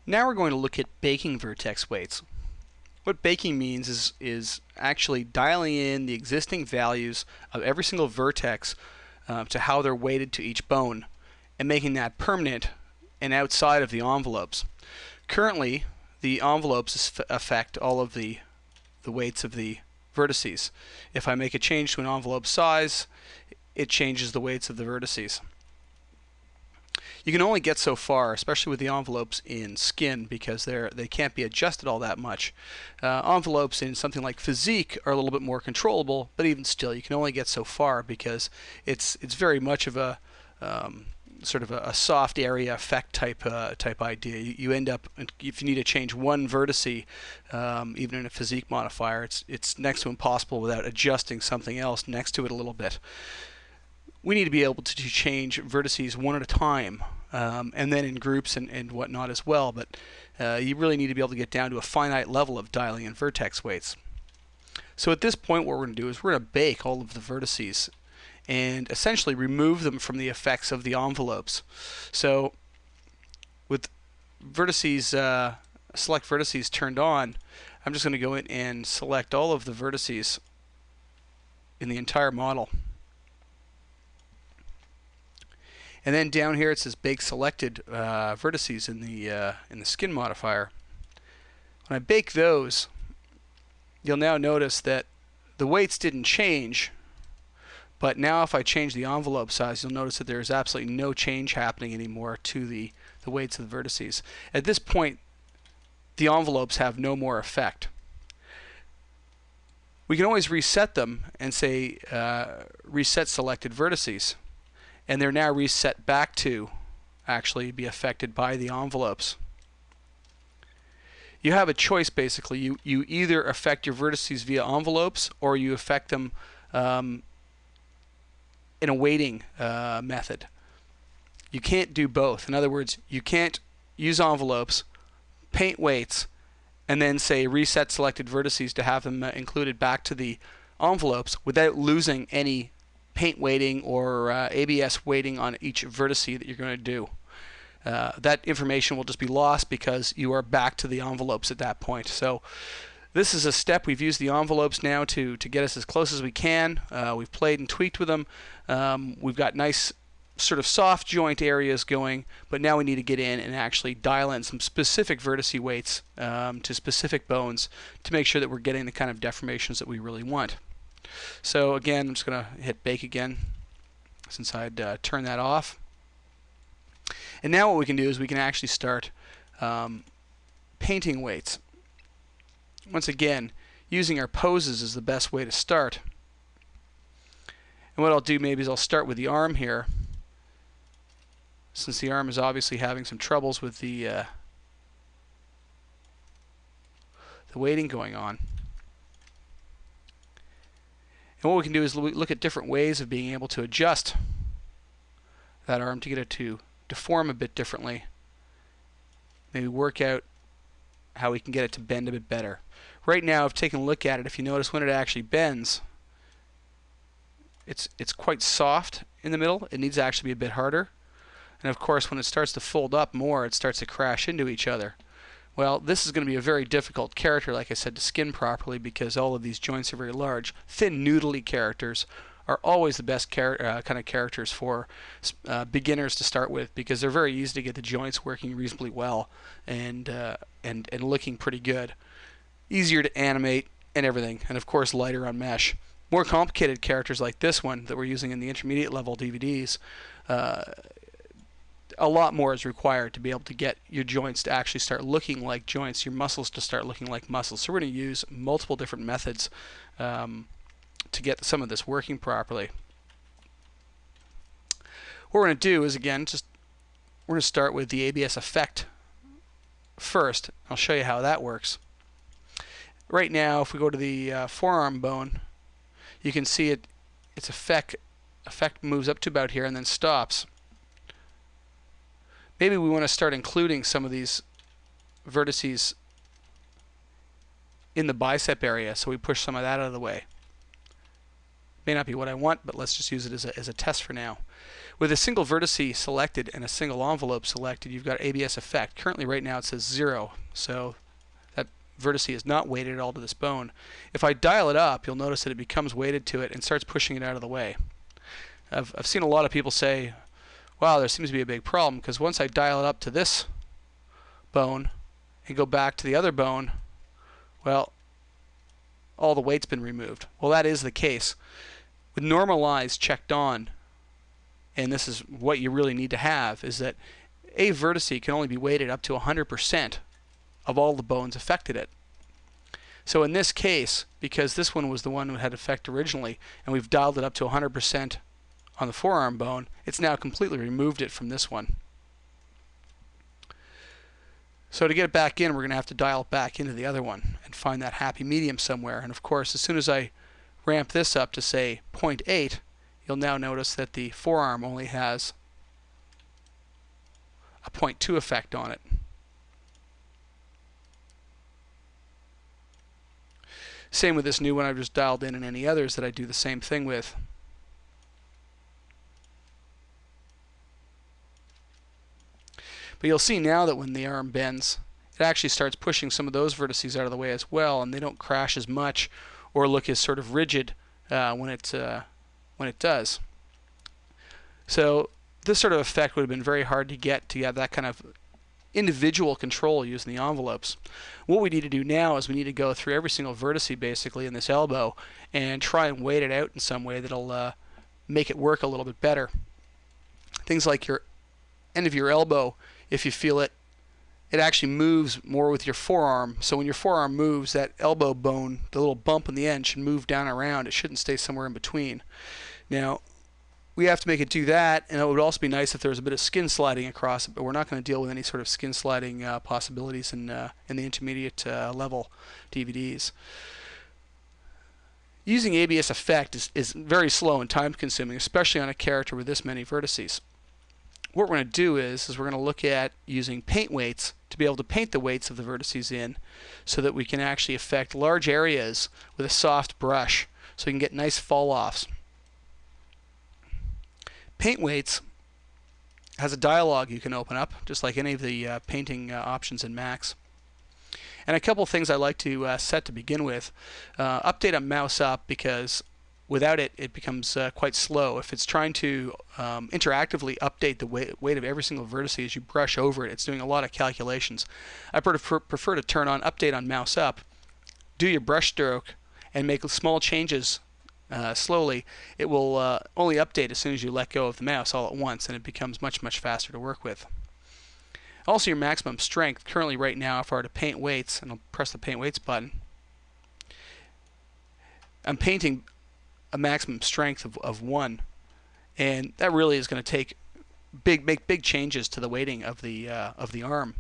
Now we're going to look at baking vertex weights. What baking means is actually dialing in the existing values of every single vertex to how they're weighted to each bone and making that permanent and outside of the envelopes. Currently, the envelopes affect all of the weights of the vertices. If I make a change to an envelope size, it changes the weights of the vertices. You can only get so far, especially with the envelopes in skin, because they can't be adjusted all that much. Envelopes in something like physique are a little bit more controllable, but even still, you can only get so far because it's very much of a sort of a soft area effect type idea. You end up, if you need to change one vertice, even in a physique modifier, it's next to impossible without adjusting something else next to it a little bit. We need to be able to change vertices one at a time, and then in groups and whatnot as well, but you really need to be able to get down to a finite level of dialing in vertex weights. So at this point, what we're going to do is we're going to bake all of the vertices and essentially remove them from the effects of the envelopes. So with vertices, select vertices turned on, I'm just going to go in and select all of the vertices in the entire model. And then down here it says bake selected vertices in the skin modifier. When I bake those, you'll now notice that the weights didn't change, but now if I change the envelope size, you'll notice that there is absolutely no change happening anymore to the weights of the vertices. At this point, the envelopes have no more effect. We can always reset them and say reset selected vertices, and they're now reset back to actually be affected by the envelopes. You have a choice basically. You either affect your vertices via envelopes or you affect them in a weighting method. You can't do both. In other words, you can't use envelopes, paint weights, and then say reset selected vertices to have them included back to the envelopes without losing any paint weighting or ABS weighting on each vertice that you're going to do. That information will just be lost because you are back to the envelopes at that point. So this is a step. We've used the envelopes now to get us as close as we can. We've played and tweaked with them. We've got nice sort of soft joint areas going, but now we need to get in and actually dial in some specific vertice weights to specific bones to make sure that we're getting the kind of deformations that we really want. So again, I'm just going to hit bake again since I'd turn that off. And now what we can do is we can actually start painting weights. Once again, using our poses is the best way to start. And what I'll do maybe is I'll start with the arm here, since the arm is obviously having some troubles with the weighting going on. And what we can do is look at different ways of being able to adjust that arm to get it to deform a bit differently. Maybe work out how we can get it to bend a bit better. Right now, I've taken a look at it. If you notice when it actually bends, it's quite soft in the middle. It needs to actually be a bit harder. And of course, when it starts to fold up more, it starts to crash into each other. Well, this is going to be a very difficult character, like I said, to skin properly because all of these joints are very large. Thin, noodly characters are always the best kind of characters for beginners to start with because they're very easy to get the joints working reasonably well and looking pretty good. Easier to animate and everything, and of course lighter on mesh. More complicated characters like this one that we're using in the intermediate level DVDs, a lot more is required to be able to get your joints to actually start looking like joints, your muscles to start looking like muscles. So we're going to use multiple different methods to get some of this working properly. What we're going to do is, again, we're going to start with the ABS effect first. I'll show you how that works. Right now, if we go to the forearm bone, you can see its effect moves up to about here and then stops. Maybe we want to start including some of these vertices in the bicep area, so we push some of that out of the way. May not be what I want, but let's just use it as a test for now. With a single vertice selected and a single envelope selected, you've got ABS effect. Currently, right now, it says 0, so that vertice is not weighted at all to this bone. If I dial it up, you'll notice that it becomes weighted to it and starts pushing it out of the way. I've seen a lot of people say, wow, there seems to be a big problem, because once I dial it up to this bone and go back to the other bone, well, all the weight's been removed. Well, that is the case. With normalize checked on, and this is what you really need to have, is that a vertice can only be weighted up to 100% of all the bones affected it. So in this case, because this one was the one who had effect originally, and we've dialed it up to 100% on the forearm bone, it's now completely removed it from this one. So to get it back in, we're going to have to dial it back into the other one and find that happy medium somewhere. And of course, as soon as I ramp this up to say 0.8, you'll now notice that the forearm only has a 0.2 effect on it. Same with this new one I've just dialed in, and any others that I do the same thing with. But you'll see now that when the arm bends, it actually starts pushing some of those vertices out of the way as well, and they don't crash as much or look as sort of rigid when it does. So this sort of effect would have been very hard to get to have that kind of individual control using the envelopes. What we need to do now is we need to go through every single vertice basically in this elbow and try and weight it out in some way that'll make it work a little bit better. Things like your end of your elbow, if you feel it, it actually moves more with your forearm. So when your forearm moves, that elbow bone, the little bump on the end, should move down and around. It shouldn't stay somewhere in between. Now, we have to make it do that, and it would also be nice if there was a bit of skin sliding across it, but we're not going to deal with any sort of skin sliding possibilities in the intermediate level DVDs. Using ABS effect is very slow and time consuming, especially on a character with this many vertices. What we're going to do is we're going to look at using paint weights to be able to paint the weights of the vertices in so that we can actually affect large areas with a soft brush so you can get nice fall-offs. Paint weights has a dialog you can open up, just like any of the painting options in Max. And a couple of things I like to set to begin with. Update on mouse up, because without it, it becomes quite slow. If it's trying to interactively update the weight of every single vertex as you brush over it, it's doing a lot of calculations. I prefer to turn on update on mouse up, do your brush stroke, and make small changes slowly. It will only update as soon as you let go of the mouse all at once, and it becomes much, much faster to work with. Also, your maximum strength. Currently right now, if I were to paint weights, and I'll press the paint weights button, I'm painting a maximum strength of 1, and that really is going to make big changes to the weighting of the arm.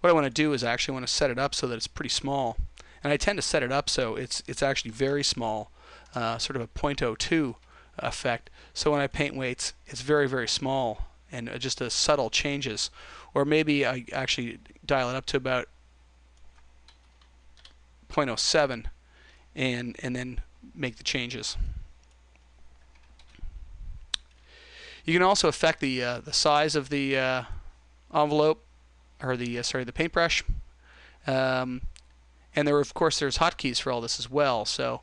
What I want to do is I actually want to set it up so that it's pretty small, and I tend to set it up so it's actually very small, sort of a 0.02 effect. So when I paint weights, it's very, very small and just subtle changes. Or maybe I actually dial it up to about 0.07 and then make the changes. You can also affect the size of the envelope, or the paintbrush, and of course there's hotkeys for all this as well. So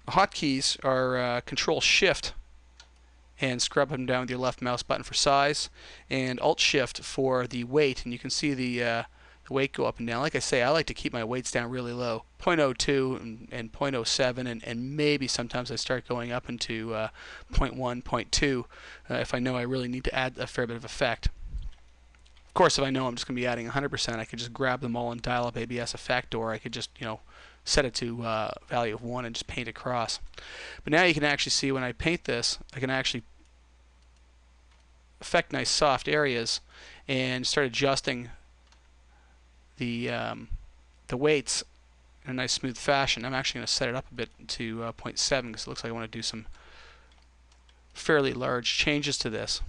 hotkeys are Control Shift and scrub up and down with your left mouse button for size, and Alt Shift for the weight, and you can see the weight go up and down. Like I say, I like to keep my weights down really low, 0.02 and 0.07, and maybe sometimes I start going up into 0.1, 0.2 if I know I really need to add a fair bit of effect. Of course, if I know I'm just going to be adding 100%, I could just grab them all and dial up ABS effect, or I could just, set it to a value of 1 and just paint across. But now you can actually see when I paint this, I can actually affect nice soft areas and start adjusting the weights in a nice smooth fashion. I'm actually going to set it up a bit to 0.7 because it looks like I want to do some fairly large changes to this.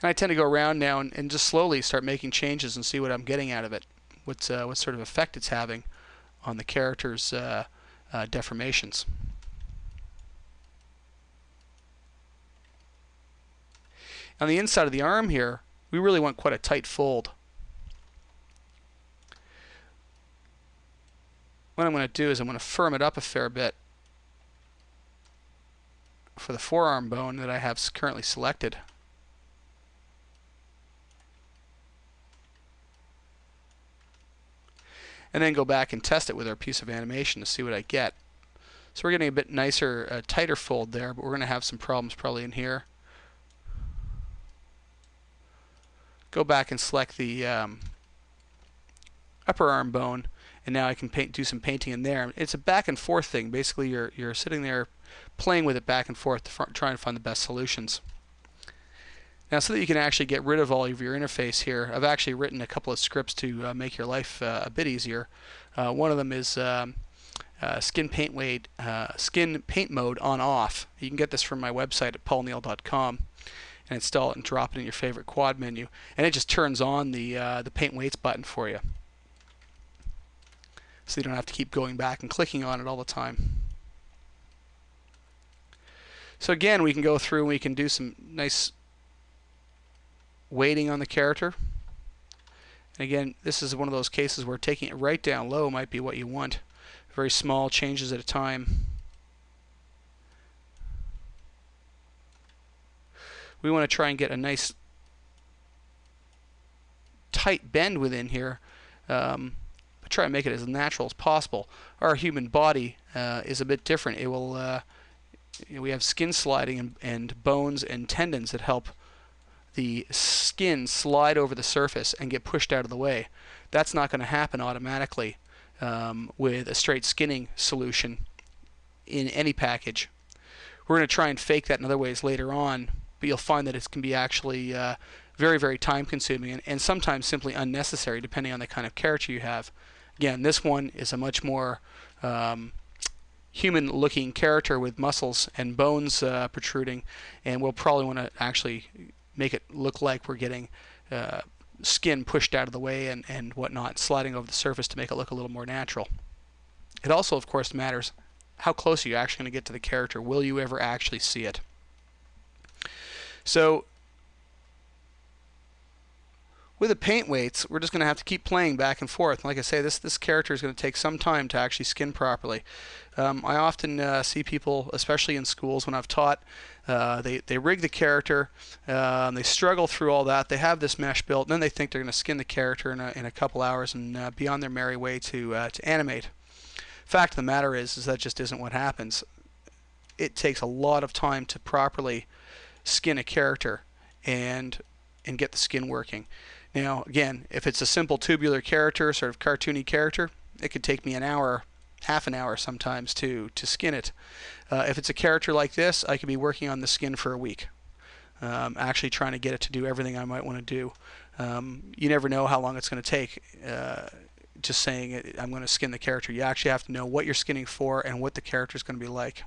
And I tend to go around now and just slowly start making changes and see what I'm getting out of it, what sort of effect it's having on the character's deformations. On the inside of the arm here, we really want quite a tight fold. What I'm going to do is I'm going to firm it up a fair bit for the forearm bone that I have currently selected. And then go back and test it with our piece of animation to see what I get. So we're getting a bit nicer, tighter fold there, but we're going to have some problems probably in here. Go back and select the upper arm bone, and now I can do some painting in there. It's a back and forth thing. Basically, you're sitting there playing with it back and forth to try and find the best solutions. Now, so that you can actually get rid of all of your interface here, I've actually written a couple of scripts to make your life a bit easier. One of them is skin paint mode on off. You can get this from my website at paulneal.com and install it and drop it in your favorite quad menu, and it just turns on the paint weights button for you, so you don't have to keep going back and clicking on it all the time. So again, we can go through and we can do some nice weighting on the character. And again, this is one of those cases where taking it right down low might be what you want. Very small changes at a time. We want to try and get a nice tight bend within here, but try and make it as natural as possible. Our human body is a bit different. It will we have skin sliding and bones and tendons that help the skin slide over the surface and get pushed out of the way. That's not going to happen automatically with a straight skinning solution in any package. We're going to try and fake that in other ways later on, but you'll find that it can be actually very, very time consuming and sometimes simply unnecessary depending on the kind of character you have. Again, this one is a much more human looking character with muscles and bones protruding, and we'll probably want to actually make it look like we're getting skin pushed out of the way and whatnot, sliding over the surface to make it look a little more natural. It also, of course, matters how close are you actually going to get to the character. Will you ever actually see it? So with the paint weights, we're just going to have to keep playing back and forth. Like I say, this character is going to take some time to actually skin properly. I often see people, especially in schools when I've taught, they rig the character, they struggle through all that, they have this mesh built, and then they think they're going to skin the character in a couple hours and be on their merry way to animate. Fact of the matter is that just isn't what happens. It takes a lot of time to properly skin a character and get the skin working. Now, again, if it's a simple tubular character, sort of cartoony character, it could take me an hour, half an hour sometimes to skin it. If it's a character like this, I could be working on the skin for a week, actually trying to get it to do everything I might want to do. You never know how long it's going to take. Just saying I'm going to skin the character. You actually have to know what you're skinning for and what the character is going to be like.